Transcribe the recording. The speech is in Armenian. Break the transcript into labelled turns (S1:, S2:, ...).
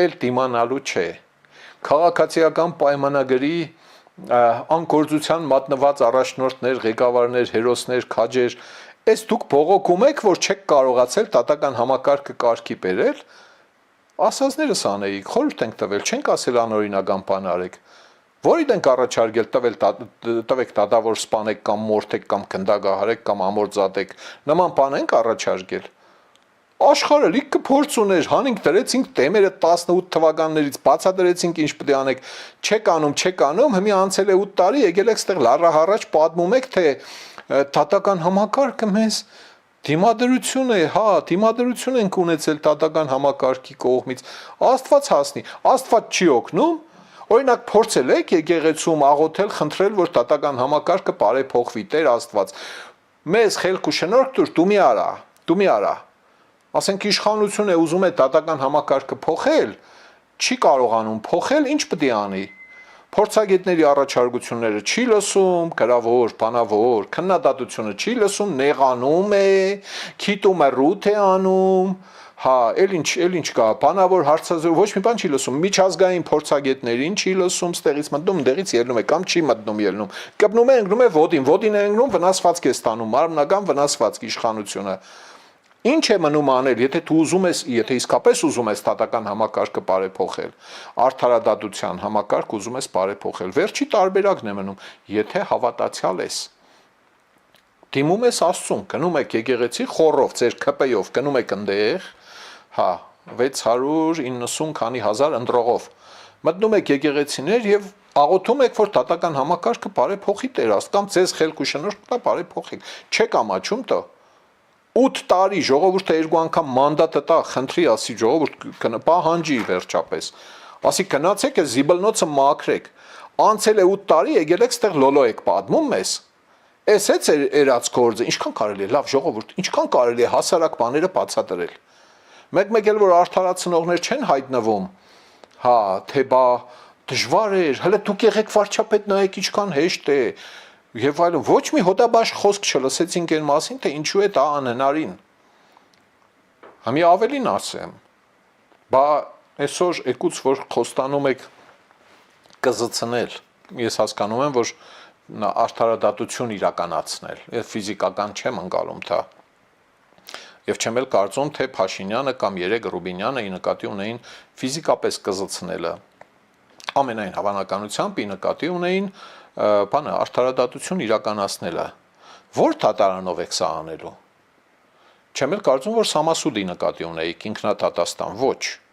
S1: էլ դիմանալու չէ։ Քաղաքացիական պայմանագրի անկորձության մատնված առաջնորդներ, ղեկավարներ, հերոսներ, քաջեր, այս դուք բողոքում եք, որ չեք կարողացել տատական համակարգը կարգի բերել, ասածներս անեիք, խորհուրդ ենք տվել, չենք ասել անօրինական բան արեք, որին ենք առաջարկել տվեք դատավոր սպանեք կամ մորթեք կամ քնդագահարեք կամ ամորձատեք, նման բան ենք առաջարկել։ Աշխարհը լիքը փորձ ուներ, հանինք դրեցինք տեմերը 18 թվականներից, բացատրեցինք ինչ պետք է անեք, չեք անում, հիմա անցել է 8 տարի, եկել եք ստեղ լարահառաջ պատմում եք, թե տատական համակարգը մեզ դիմադրություն է, դիմադրություն ենք ունեցել տատական համակարգի կողմից, Աստված հասնի, Աստված չի օգնում, օրինակ փորձել եք եկեղեցում աղոթել, խնդրել, որ տատական համակարգը բարեփոխվի, Տեր Աստված, մեզ խելք ու շնորհք տուր, դու մի արա, ասենք իշխանություն է ուզում է տատական համակարգը փոխել, չի կարողանում փոխել, ինչ պետք է անի։ Փորձագետների առաջարկությունները չի լսում, գրավոր, բանավոր, քննադատությունը չի լսում, նեղանում է, քիտումը ռութ է անում, էլ ինչ կա, բանավոր հարցազրույց, ոչ մի բան չի լսում, միջազգային փորձագետներին չի լսում, ստեղից մտնում, դեղից ելնում է կամ չի մտնում ելնում, կպնում է ընկնում է ոդին է ընկնում, վնասվածք է ստանում, մարմնական վնասվածք իշխանությունը։ Ինչ է մնում անել, եթե դու ուզում ես, եթե իսկապես ուզում ես տատական համակարգը բարեփոխել, արդարադատության համակարգ ուզում ես բարեփոխել, վերջի տարբերակն է մնում, եթե հավատացյալ ես, դիմում ես Աստծուն, գնում եք եկեղեցի խորով, ձեր ՔՊ-ով գնում եք ընդեղ, 690 քանի հազար ընտրողով, մտնում եք եկեղեցիներ եւ աղոթում եք, որ տատական համակարգը բարեփոխի Տեր Աստված, կամ ձեզ խելք ու շնորհք տա բարեփոխեք, չեք ամաչում տա 8 տարի ժողովուրդը 2 անգամ մանդատը տա, խնդրի ասի ժողովուրդ պահանջի վերջապես, ասի գնացեք այս զիբլնոցը մաքրեք, անցել է 8 տարի, եկել եք ստեղ լոլո եք պատմում մեզ, այս է ձեր երած գործը, ինչքան կարելի է, լավ ժողովուրդ, ինչքան կարելի է հասարակ բաները բացատրել, մեկ էլ որ արդարացնողներ չեն հայտնվում, թե բա դժվար էր, հələ դուք եղեք վարչապետ նայեք ինչքան հեշտ է, եւ այլն, ոչ մի հոդաբաշխ խոսք չլսեցինք այն մասին, թե ինչու է դա անհնարին։ Համի ավելին ասեմ, բա այսօր եկուց որ խոստանում եք կզցնել, ես հասկանում եմ, որ արդարադատություն իրականացնել, ես ֆիզիկական չեմ ընկալում դա։ Եվ չեմ էլ կարծում, թե Փաշինյանը կամ Ռուբինյանը ի նկատի ունեին ֆիզիկապես կզցնելը, ամենայն հավանականությամբ ի նկատի ունեին արդարադատություն իրականացնելը, որ դատարանով եք սա անելու, չեմ էլ կարծում, որ Սամասուդի նկատի ունեիք ինքնադատաստան, ոչ,